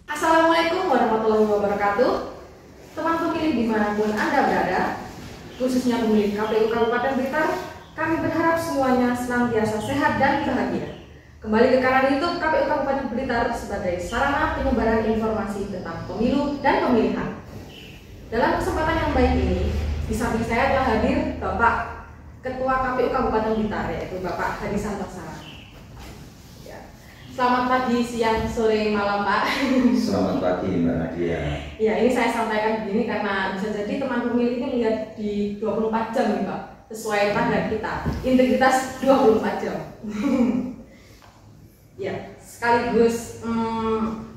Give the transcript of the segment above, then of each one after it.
Assalamualaikum warahmatullahi wabarakatuh. Teman pemilih dimanapun Anda berada, khususnya pemilih KPU Kabupaten Blitar, kami berharap semuanya senantiasa sehat dan bahagia. Kembali ke kanal YouTube KPU Kabupaten Blitar sebagai sarana penyebaran informasi tentang pemilu dan pemilihan. Dalam kesempatan yang baik ini, di samping saya telah hadir Bapak Ketua KPU Kabupaten Blitar, yaitu Bapak Hadi Santosa. Selamat pagi, siang, sore, malam, Pak. Selamat pagi, Mbak Nadia. Ya, ini saya sampaikan begini karena bisa jadi teman pemilih ini melihat di 24 jam nih, Pak. Sesuai target kita, integritas 24 jam. Ya, sekaligus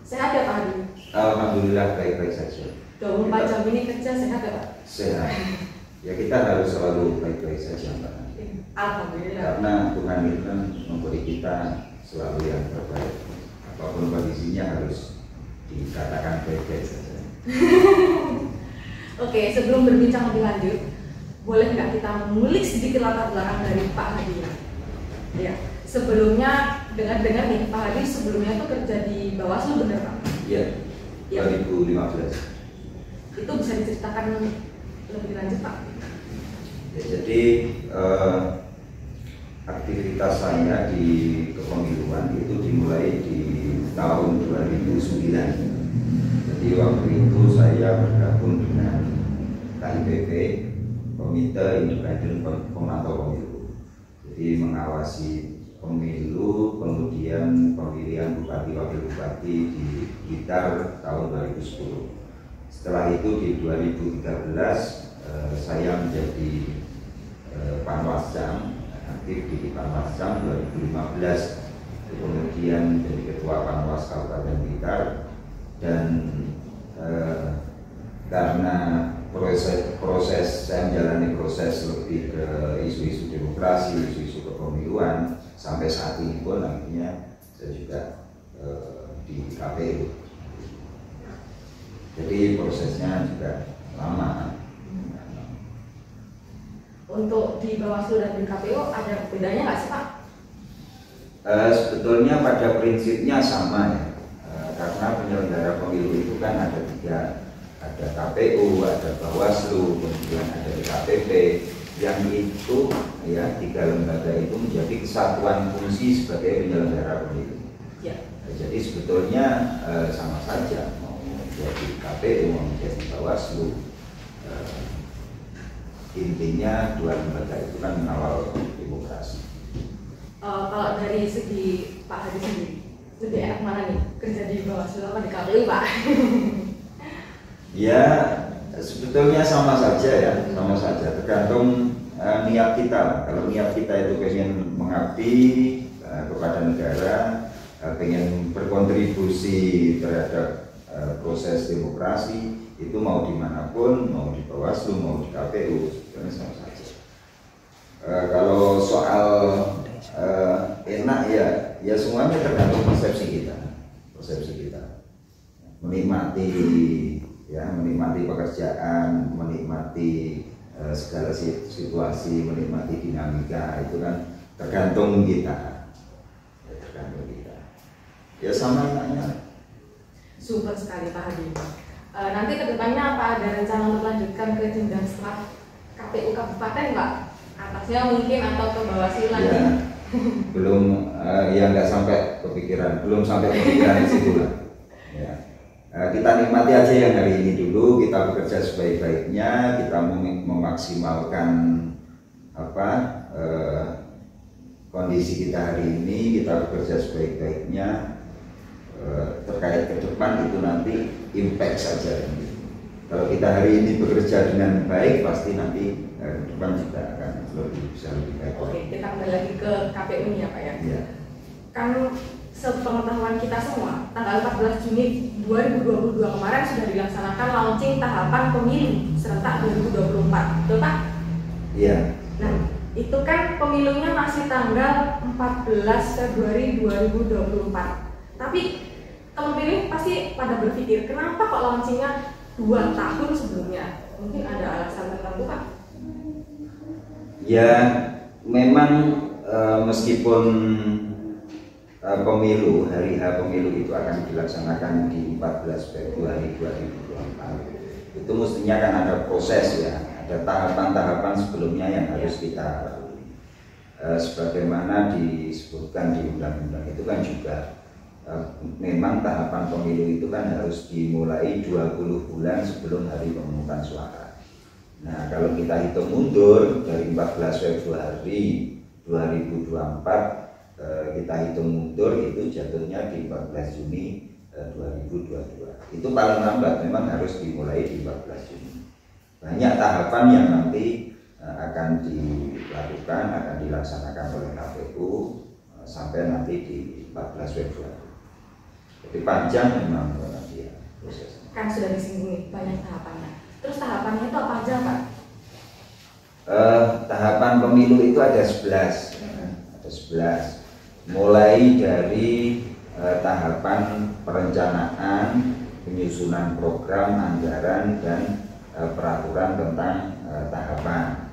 sehat ya Pak Hadi? Alhamdulillah baik-baik saja. 24 jam ini kerja sehat ya Pak? Sehat. Ya, kita harus selalu baik-baik saja, Mbak Nadia. Alhamdulillah. Karena Tuhan itu kan memberi kita selalu yang terbaik. Apapun kondisinya harus dikatakan baik-baik saja. Oke, sebelum berbincang lebih lanjut, boleh nggak kita mengulik sedikit latar belakang dari Pak Hadi? Ya, sebelumnya dengar-dengar nih Pak Hadi sebelumnya tuh kerja di Bawaslu, bener Pak? Iya. Ya. 2015. Itu bisa diceritakan lebih lanjut Pak? Ya, jadi aktivitas saya di kepemiluan itu dimulai di tahun 2009. Jadi waktu itu saya bergabung dengan KIPP, Komite Independen Pemantau Pemilu. Jadi mengawasi pemilu, kemudian pemilihan bupati wakil bupati di Blitar tahun 2010. Setelah itu di 2013 saya menjadi Panwascam, aktif di Panwascam 2015, kemudian jadi ketua Panwas Kabupaten Blitar, dan karena proses saya menjalani proses lebih ke isu-isu demokrasi, isu-isu kepemiluan sampai saat ini pun akhirnya saya juga di KPU. Jadi prosesnya juga lama. Untuk di Bawaslu dan di KPU ada bedanya nggak sih Pak? Sebetulnya pada prinsipnya sama ya, karena penyelenggara pemilu itu kan ada tiga, ada KPU, ada Bawaslu, kemudian ada DKPP, yang itu ya tiga lembaga itu menjadi kesatuan fungsi sebagai penyelenggara pemilu. Ya. Jadi sebetulnya sama saja, mau menjadi KPU, mau menjadi Bawaslu. Intinya dua lembaga itu kan mengawal demokrasi. Kalau dari segi Pak Hadi sendiri, lebih enak mana nih? Kerja di Bawaslu apa di KPU Pak? Ya, sebetulnya sama saja ya, sama saja. Tergantung niat kita. Kalau niat kita itu pengen mengabdi kepada negara, pengen berkontribusi terhadap proses demokrasi, itu mau dimanapun, mau di Bawaslu, mau di KPU, sebenarnya sama saja. Kalau soal enak ya semuanya tergantung persepsi kita, menikmati pekerjaan, menikmati segala situasi, menikmati dinamika, itu kan tergantung kita, ya sama enaknya. Super sekali Pak Hadi. Nanti kedepannya apa ada rencana untuk melanjutkan ke jenjang setelah KPU Kabupaten Pak? Atasnya mungkin atau ke Bawaslu lagi? Ya, belum, ya nggak sampai kepikiran, belum sampai kepikiran di situ lah. Ya. Kita nikmati aja yang hari ini dulu, kita bekerja sebaik-baiknya, kita memaksimalkan kondisi kita hari ini, kita bekerja sebaik-baiknya. Terkait ke depan itu nanti impact saja. Kalau kita hari ini bekerja dengan baik, pasti nanti ke depan juga akan bisa lebih baik. Oke, kita kembali lagi ke KPU nih ya Pak ya. Ya. Kan sepengetahuan kita semua, tanggal 14 Juni 2022 kemarin sudah dilaksanakan launching tahapan pemilu serentak 2024, betul Pak? Iya. Nah, itu kan pemilunya masih tanggal 14 Februari 2024. Tapi teman pilih pasti pada berpikir, kenapa kok launchingnya 2 tahun sebelumnya? Mungkin ada alasan tertentu Pak? Ya, memang meskipun pemilu, hari H pemilu itu akan dilaksanakan di 14 Februari 2024. Itu mestinya kan ada proses ya, ada tahapan-tahapan sebelumnya yang harus kita lalui. Sebagaimana disebutkan di undang-undang itu kan juga memang tahapan pemilu itu kan harus dimulai 20 bulan sebelum hari pemungutan suara. Nah, kalau kita hitung mundur dari 14 Februari 2024, kita hitung mundur itu jatuhnya di 14 Juni 2022. Itu paling lambat memang harus dimulai di 14 Juni. Banyak tahapan yang nanti akan dilakukan, akan dilaksanakan oleh KPU sampai nanti di 14 Februari. Jadi panjang memang nanti ya prosesnya. Kan sudah disinggung banyak tahapannya. Terus tahapannya itu apa aja, Pak? Tahapan pemilu itu ada 11. Ada 11. Mulai dari tahapan perencanaan, penyusunan program, anggaran, dan peraturan tentang tahapan.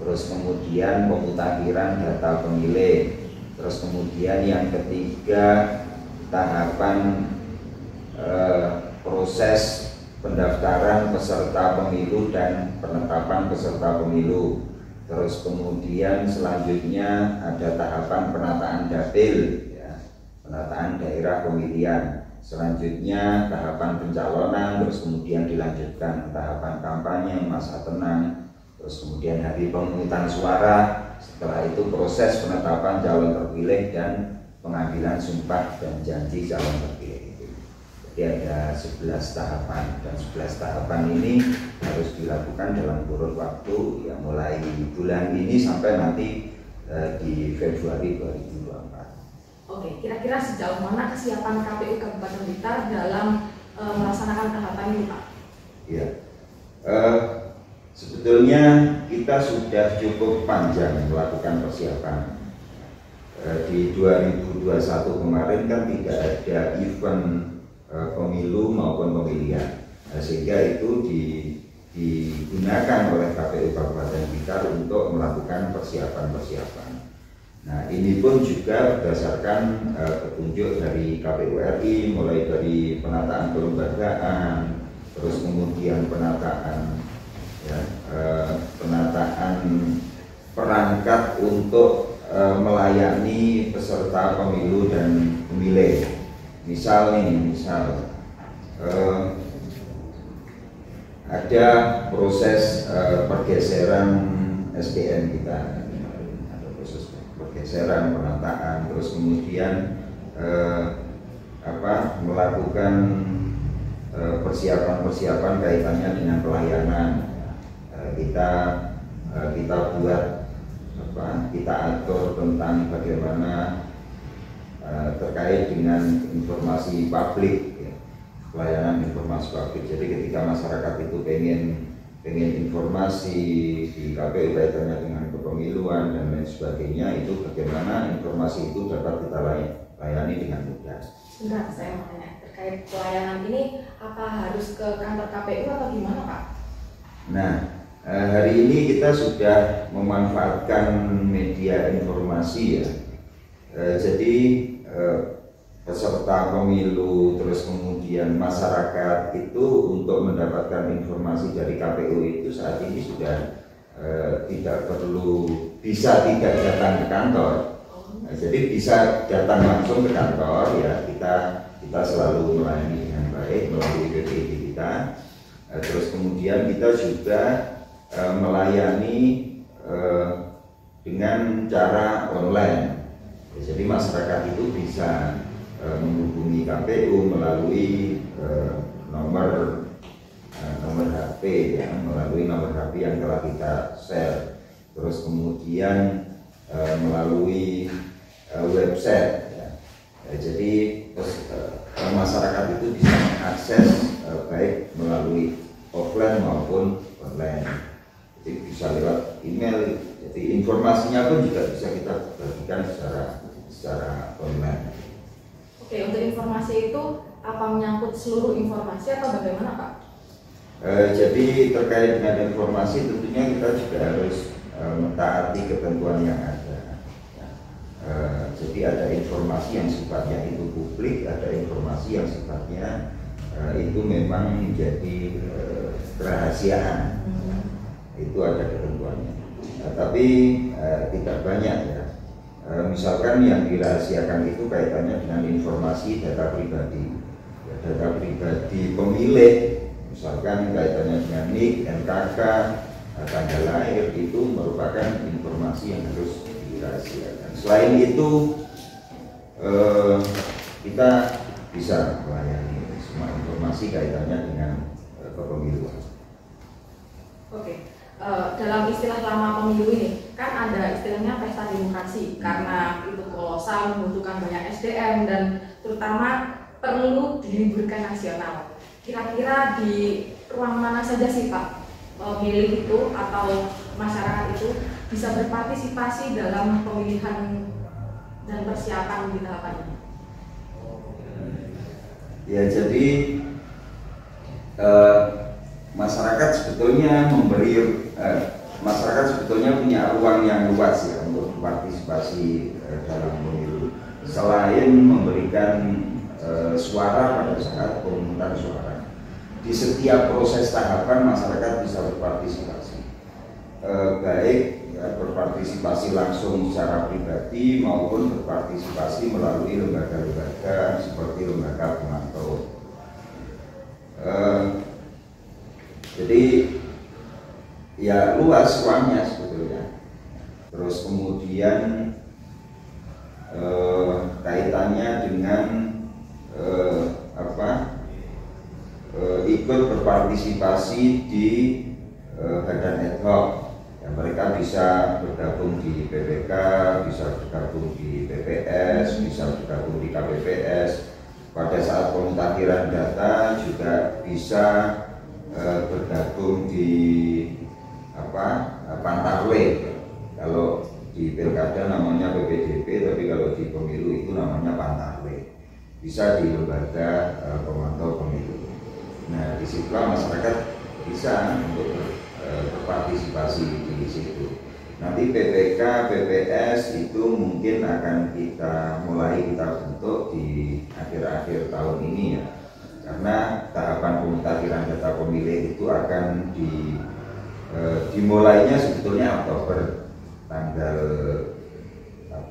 Terus kemudian pemutakhiran data pemilih. Terus kemudian yang ketiga tahapan proses pendaftaran peserta pemilu dan penetapan peserta pemilu. Terus kemudian selanjutnya ada tahapan penataan dapil, ya, penataan daerah pemilihan. Selanjutnya tahapan pencalonan, terus kemudian dilanjutkan tahapan kampanye, masa tenang, terus kemudian hari pemungutan suara. Setelah itu proses penetapan calon terpilih dan pengambilan sumpah dan janji calon terpilih. Jadi ada 11 tahapan, dan 11 tahapan ini harus dilakukan dalam kurun waktu yang mulai bulan ini sampai nanti di Februari 2024. Oke, kira-kira sejauh mana kesiapan KPU Kabupaten Blitar dalam melaksanakan tahapan ini, Pak? Iya, sebetulnya kita sudah cukup panjang melakukan persiapan. Di 2021 kemarin kan tidak ada event pemilu maupun pemilihan, sehingga itu digunakan oleh KPU Kabupaten Blitar untuk melakukan persiapan-persiapan. Nah, ini pun juga berdasarkan petunjuk dari KPU RI, mulai dari penataan kelembagaan, terus kemudian penataan perangkat untuk melayani peserta pemilu dan pemilih. Misal ada proses pergeseran SDM kita, ada proses pergeseran, penataan, terus kemudian melakukan persiapan-persiapan kaitannya dengan pelayanan. Kita buat kita atur tentang bagaimana terkait dengan informasi publik, ya, pelayanan informasi publik. Jadi ketika masyarakat itu pengen informasi di KPU kaitannya dengan kepemiluan dan lain sebagainya, itu bagaimana informasi itu dapat kita layani dengan mudah. Sebentar, saya mau tanya terkait pelayanan ini, apa harus ke kantor KPU atau gimana, Pak? Nah, hari ini kita sudah memanfaatkan media informasi, ya. Jadi peserta pemilu, terus kemudian masyarakat itu untuk mendapatkan informasi dari KPU itu saat ini sudah tidak perlu, bisa tidak datang ke kantor. Jadi bisa datang langsung ke kantor, ya. Kita selalu melayani dengan baik melalui PPD kita. Terus kemudian kita juga melayani dengan cara online. Jadi masyarakat itu bisa menghubungi KPU melalui nomor HP, ya, melalui nomor HP yang telah kita share. Terus kemudian melalui website, ya. Jadi masyarakat itu bisa mengakses baik melalui offline maupun online. Jadi bisa lewat email. Jadi informasinya pun juga bisa kita bagikan secara online. Oke, untuk informasi itu apa menyangkut seluruh informasi atau bagaimana, Pak? Jadi terkait dengan informasi tentunya kita juga harus mentaati ketentuan yang ada. Jadi Jadi ada informasi yang sifatnya itu publik, ada informasi yang sifatnya itu memang menjadi kerahasiaan. Itu ada ketentuannya. Tapi tidak banyak ya. Misalkan yang dirahasiakan itu kaitannya dengan informasi data pribadi, ya, data pribadi pemilih, misalkan kaitannya dengan NIK, NKK, tanggal lahir, itu merupakan informasi yang harus dirahasiakan. Selain itu kita bisa melayani semua informasi kaitannya dengan kepemiluan. Oke. Dalam istilah lama pemilu ini kan ada istilahnya pesta demokrasi karena itu kolosal, membutuhkan banyak SDM dan terutama perlu diliburkan nasional. Kira-kira di ruang mana saja sih Pak pemilih itu atau masyarakat itu bisa berpartisipasi dalam pemilihan dan persiapan di tahapan ini? Ya, jadi masyarakat sebetulnya punya ruang yang luas ya untuk partisipasi dalam pemilu. Selain memberikan suara pada saat pemungutan suara, di setiap proses tahapan masyarakat bisa berpartisipasi, baik ya, berpartisipasi langsung secara pribadi maupun berpartisipasi melalui lembaga-lembaga seperti lembaga pemantau. Jadi ya luas ruangnya sebetulnya. Terus kemudian kaitannya dengan ikut berpartisipasi di badan ad hoc. Ya, mereka bisa bergabung di PPK, bisa bergabung di PPS, bisa bergabung di KPPS. Pada saat pemutakhiran data juga bisa bergabung di Pantarwe. Kalau di pilkada namanya PPDP, tapi kalau di pemilu itu namanya Pantarwe. Bisa di lembaga pemantau pemilu. Nah, disitulah masyarakat bisa untuk berpartisipasi di situ. Nanti PPK, PPS itu mungkin akan kita bentuk di akhir-akhir tahun ini ya. Karena tahapan pemutakhiran data pemilih itu akan dimulainya sebetulnya Oktober, tanggal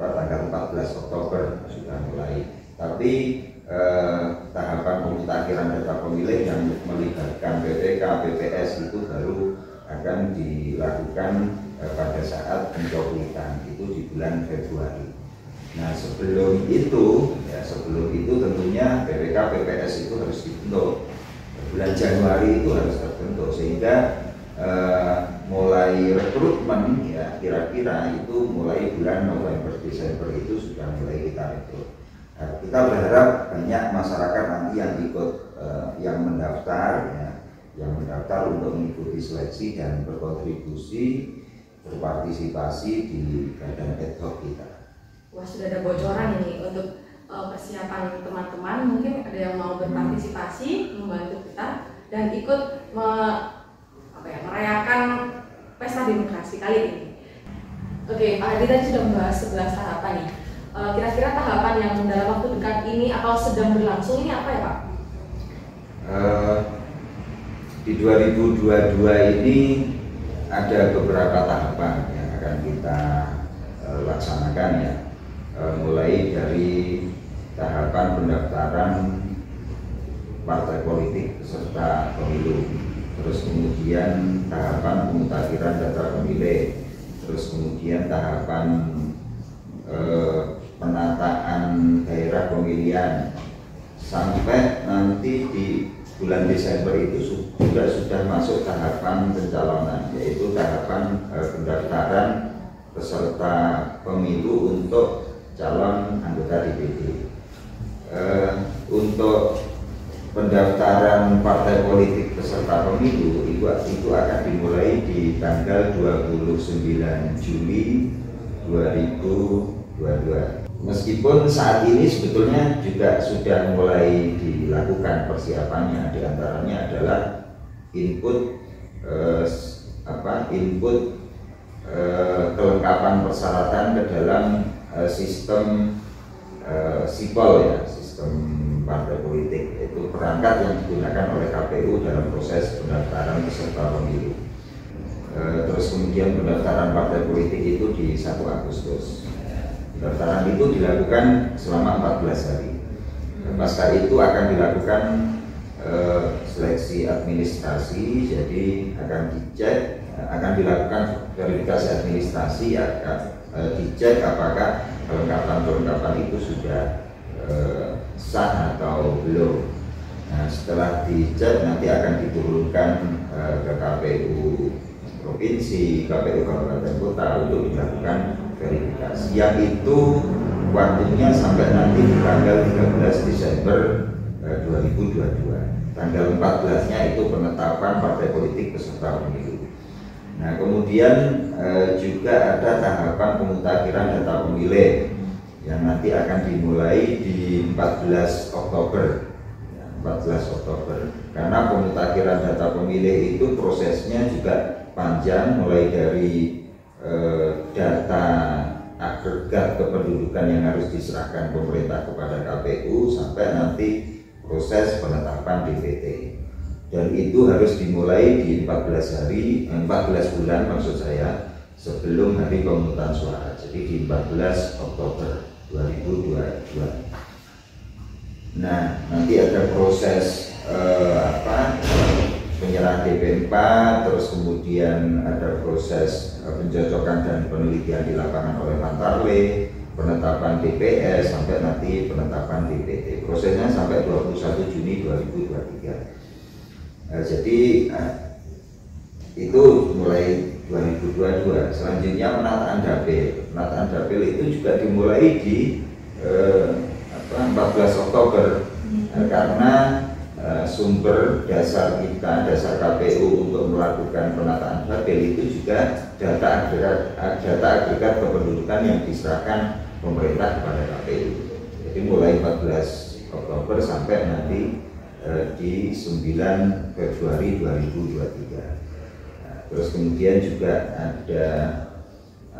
14 Oktober sudah mulai. Tapi tahapan pemutakhiran data pemilih yang melibatkan PPK, PPS itu baru akan dilakukan pada saat pencoblosan itu di bulan Februari. Nah, sebelum itu tentunya PPK, PPS itu harus dibentuk. Bulan Januari itu harus terbentuk sehingga mulai rekrutmen ya kira-kira itu mulai bulan November Desember itu sudah mulai kita rekrut. Nah, kita berharap banyak masyarakat nanti yang ikut yang mendaftar untuk mengikuti seleksi dan berkontribusi berpartisipasi di badan ad hoc kita. Wah, sudah ada bocoran ini untuk persiapan teman-teman. Mungkin ada yang mau berpartisipasi membantu kita dan ikut merayakan pesta demokrasi kali ini. Oke, Pak Hadi tadi sudah membahas 11 tahapan nih. Kira-kira tahapan yang dalam waktu dekat ini atau sedang berlangsung ini apa ya Pak? Di 2022 ini ada beberapa tahapan yang akan kita laksanakan ya. Mulai dari tahapan pendaftaran partai politik peserta pemilu, terus kemudian tahapan pemutakhiran data pemilih, terus kemudian tahapan penataan daerah pemilihan, sampai nanti di bulan Desember itu sudah masuk tahapan pencalonan, yaitu tahapan pendaftaran peserta pemilu untuk calon anggota DPD. Untuk pendaftaran partai politik peserta pemilu itu akan dimulai di tanggal 29 Juli 2022. Meskipun saat ini sebetulnya juga sudah mulai dilakukan persiapannya, diantaranya adalah input kelengkapan persyaratan ke dalam sistem sipol ya, sistem partai politik, yaitu perangkat yang digunakan oleh KPU dalam proses pendaftaran peserta pemilu. Terus kemudian pendaftaran partai politik itu di 1 Agustus. Pendaftaran itu dilakukan selama 14 hari. Pasca itu akan dilakukan seleksi administrasi, jadi akan dicek, akan dilakukan verifikasi administrasi, akan dicek apakah kelengkapan itu sudah sah atau belum. Nah, setelah dicek nanti akan diturunkan ke KPU provinsi, KPU kabupaten kota untuk dilakukan verifikasi. Yang itu waktunya sampai nanti di tanggal 13 Desember 2022. Tanggal 14-nya itu penetapan partai politik peserta pemilu. Nah, kemudian juga ada tahapan pemutakhiran data pemilih yang nanti akan dimulai di 14 Oktober. 14 Oktober. Karena pemutakhiran data pemilih itu prosesnya juga panjang, mulai dari data agregat kependudukan yang harus diserahkan pemerintah kepada KPU sampai nanti proses penetapan DPT. Dan itu harus dimulai di 14 bulan maksud saya, sebelum hari pemungutan suara. Jadi di 14 Oktober 2022. Nah, nanti ada proses penyerahan DP4, terus kemudian ada proses pencocokan dan penelitian di lapangan oleh Mantarle, penetapan DPS sampai nanti penetapan DPT. Prosesnya sampai 21 Juni 2023. Jadi itu mulai 2022. Selanjutnya penataan dapil. Penataan dapil itu juga dimulai di 14 Oktober karena sumber dasar kita, dasar KPU untuk melakukan penataan dapil itu juga data agregat kependudukan yang diserahkan pemerintah kepada KPU. Jadi mulai 14 Oktober sampai nanti di 9 Februari 2023. Nah, terus kemudian juga ada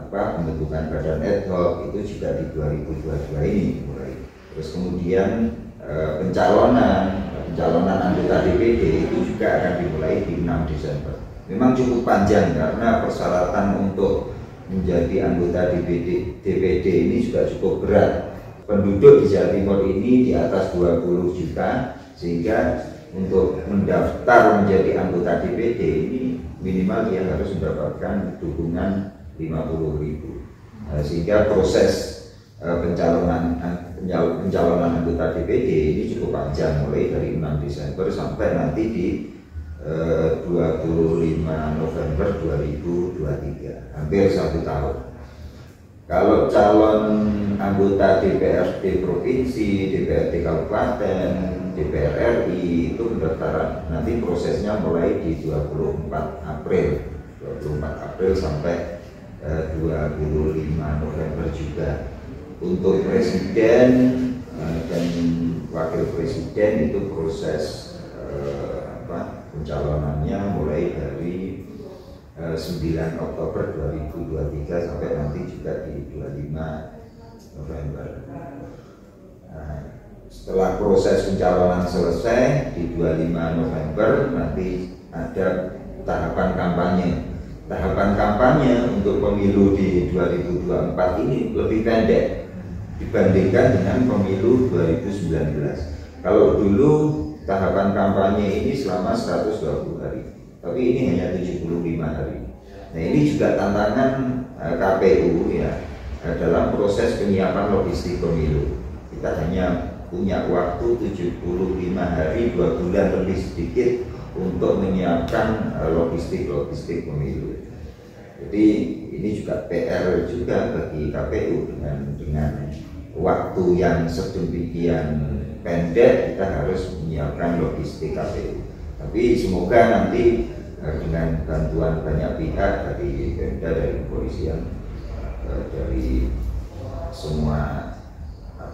pembentukan badan ad hoc itu juga di 2022 ini mulai. Terus kemudian pencalonan anggota DPD itu juga akan dimulai di 6 Desember. Memang cukup panjang karena persyaratan untuk menjadi anggota DPD ini juga cukup berat. Penduduk di Jawa Timur ini di atas 20 juta, sehingga untuk mendaftar menjadi anggota DPD ini minimal dia harus mendapatkan dukungan 50.000. Sehingga proses pencalonan anggota DPD ini cukup panjang, mulai dari 6 Desember sampai nanti di 25 November 2023, hampir 1 tahun. Kalau calon anggota DPRD provinsi, DPRD kabupaten, DPR RI itu pendaftaran nanti prosesnya mulai di 24 April sampai 25 November juga. Untuk presiden dan wakil presiden itu proses pencalonannya mulai dari 9 Oktober 2023 sampai nanti juga di 25 November. Nah, setelah proses pencalonan selesai di 25 November nanti ada tahapan kampanye. Tahapan kampanye untuk pemilu di 2024 ini lebih pendek dibandingkan dengan pemilu 2019. Kalau dulu tahapan kampanye ini selama 120 hari, tapi ini hanya 75 hari. Nah, ini juga tantangan KPU ya dalam proses penyiapan logistik pemilu. Kita hanya punya waktu 75 hari, 2 bulan lebih sedikit untuk menyiapkan logistik pemilu. Jadi ini juga PR juga bagi KPU dengan waktu yang sedemikian pendek kita harus menyiapkan logistik KPU. Tapi semoga nanti dengan bantuan banyak pihak dari Pemda, dari kepolisian, dari semua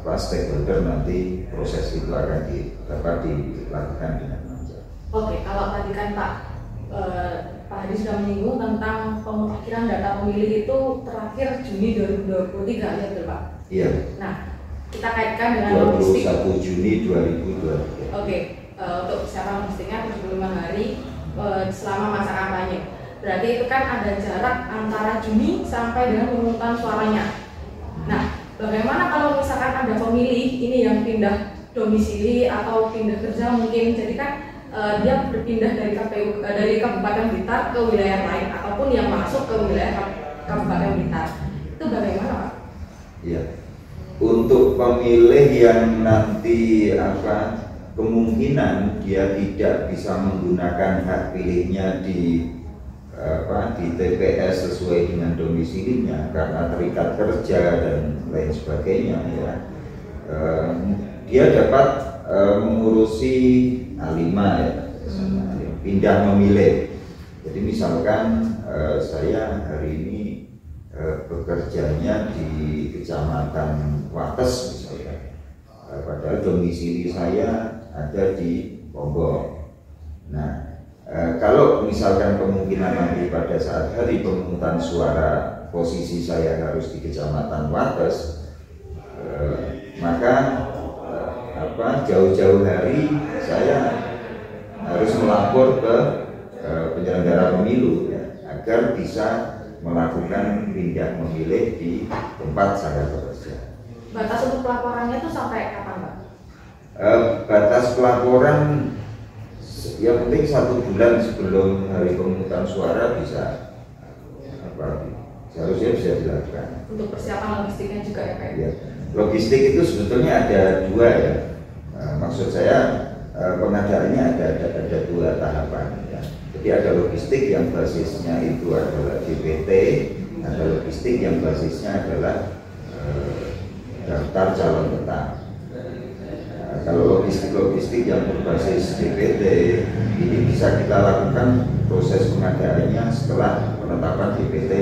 stakeholder, nanti proses itu akan dapat dilakukan dengan lancar. Oke, kalau tadi kan Pak Hadi sudah menyinggung tentang pemutakhiran data pemilih itu terakhir Juni 2023 ya betul Pak? Iya. Nah, kita kaitkan dengan logistik. 21 Juni 2023. Oke, untuk persiapan logistiknya 75 hari selama masa kampanye. Berarti itu kan ada jarak antara Juni sampai dengan pemungutan suaranya. Nah, bagaimana kalau misalkan ada pemilih ini yang pindah domisili atau pindah kerja mungkin, jadi kan dia berpindah dari KPU dari Kabupaten Blitar ke wilayah lain ataupun yang masuk ke wilayah Kabupaten Blitar, itu bagaimana, Pak? Iya. Untuk pemilih yang nanti kemungkinan dia tidak bisa menggunakan hak pilihnya di TPS sesuai dengan domisilinya karena terikat kerja dan lain sebagainya, ya. Dia dapat mengurusi A5, ya, pindah memilih. Jadi misalkan saya hari ini bekerjanya di Kecamatan Wates misalkan, padahal domisili saya ada di Lombok. Nah, kalau misalkan kemungkinan nanti pada saat hari pemungutan suara posisi saya harus di Kecamatan Wates, maka jauh-jauh hari saya harus melapor ke penyelenggara pemilu, ya, agar bisa melakukan pindah memilih di tempat saya bekerja. Batas untuk pelaporannya itu sampai kapan, Pak? Batas pelaporan yang penting 1 bulan sebelum hari pemungutan suara bisa seharusnya bisa dilakukan. Untuk persiapan logistiknya juga ya, Pak? Ya. Logistik itu sebetulnya ada 2, ya. Maksud saya pengadaannya ada 2 tahapan, ya. Jadi ada logistik yang basisnya itu adalah DPT, ada logistik yang basisnya adalah daftar calon tetap. Kalau logistik yang berbasis DPT ini bisa kita lakukan proses pengadaannya setelah penetapan DPT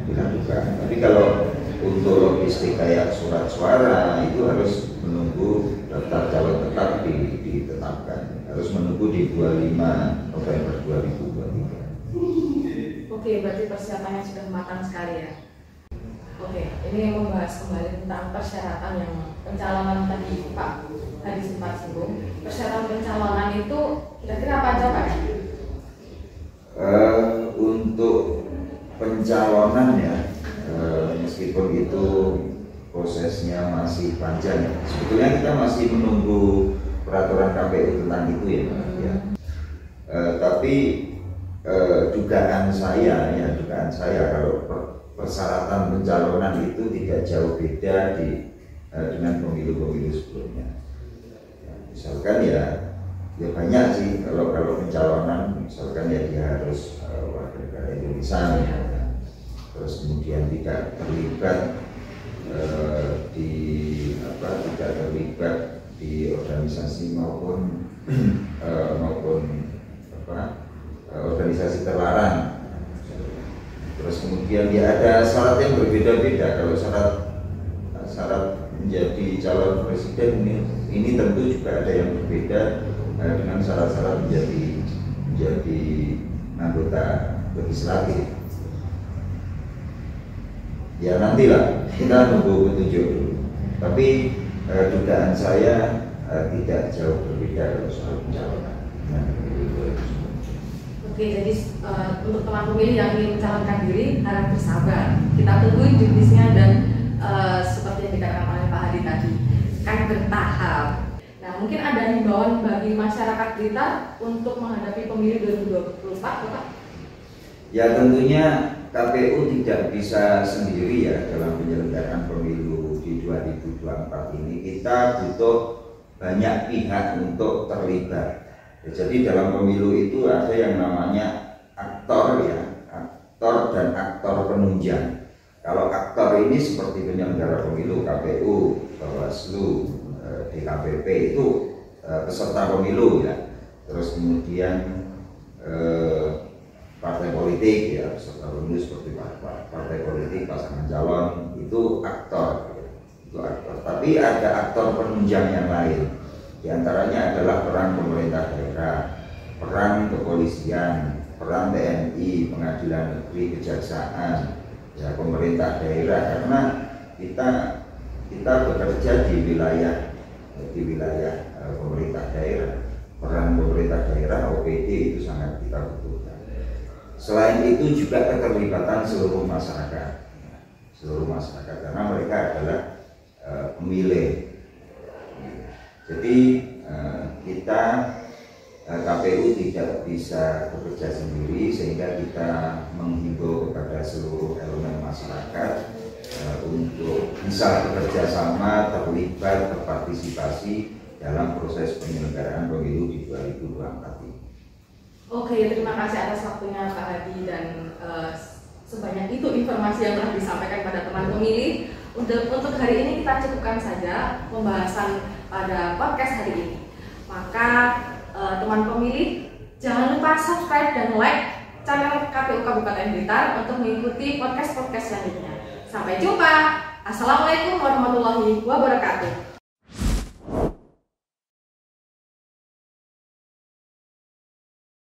dilakukan. Tapi kalau untuk logistik kayak surat suara itu harus menunggu daftar calon tetap ditetapkan, harus menunggu di 25 November 2023. Oke, berarti persiapannya sudah matang sekali, ya. Oke, ini membahas kembali tentang persyaratan yang pencalonan tadi Pak Hadi sempat singgung. Persyaratan pencalonan itu kira-kira apa aja, Pak? Untuk pencalonan, ya, meskipun itu prosesnya masih panjang, ya. Sebetulnya kita masih menunggu peraturan KPU tentang itu, ya. Tapi dugaan saya kalau persyaratan pencalonan itu tidak jauh beda dengan pemilu-pemilu sebelumnya. Misalkan ya banyak sih kalau pencalonan, misalkan ya dia harus warga negara Indonesia, ya. Terus kemudian tidak terlibat di organisasi maupun organisasi terlarang. Terus kemudian ya ada syarat yang berbeda-beda. Kalau syarat menjadi calon presiden ini tentu juga ada yang berbeda dengan syarat-syarat menjadi anggota legislatif. Ya nantilah kita nunggu petunjuk dulu. Tapi dugaan saya tidak jauh berbeda kalau soal pencalonan. Oke, jadi untuk teman pemilih yang ingin mencalonkan diri harap bersabar. Kita tunggu judisnya dan seperti yang dikatakan oleh Pak Hadi tadi, kan bertahap. Nah, mungkin ada himbauan bagi masyarakat Blitar untuk menghadapi pemilu 2024, Bapak? Ya tentunya KPU tidak bisa sendiri, ya, dalam penyelenggaraan pemilu di 2024 ini. Kita butuh banyak pihak untuk terlibat. Ya, jadi dalam pemilu itu ada yang namanya aktor, ya, aktor dan aktor penunjang. Kalau aktor ini seperti penyelenggara pemilu, KPU, Bawaslu, DKPP itu peserta pemilu, ya. Terus kemudian partai politik, ya, peserta pemilu seperti partai politik, pasangan calon itu aktor, itu aktor. Tapi ada aktor penunjang yang lain. Di antaranya adalah peran pemerintah daerah, peran kepolisian, peran TNI, pengadilan negeri, kejaksaan, ya, pemerintah daerah. Karena kita kita bekerja di wilayah pemerintah daerah. Peran pemerintah daerah OPD itu sangat kita butuhkan. Selain itu juga keterlibatan seluruh masyarakat karena mereka adalah pemilih. Jadi kita KPU tidak bisa bekerja sendiri, sehingga kita menghimbau kepada seluruh elemen masyarakat untuk bisa bekerja sama, terlibat, berpartisipasi dalam proses penyelenggaraan pemilu di 2024 ini. Oke, terima kasih atas waktunya Pak Hadi, dan sebanyak itu informasi yang telah disampaikan pada teman pemilih. Untuk hari ini kita cukupkan saja pembahasan pada podcast hari ini. Maka teman pemilih, jangan lupa subscribe dan like channel KPU Kabupaten Blitar untuk mengikuti podcast-podcast selanjutnya. Sampai jumpa. Assalamualaikum warahmatullahi wabarakatuh.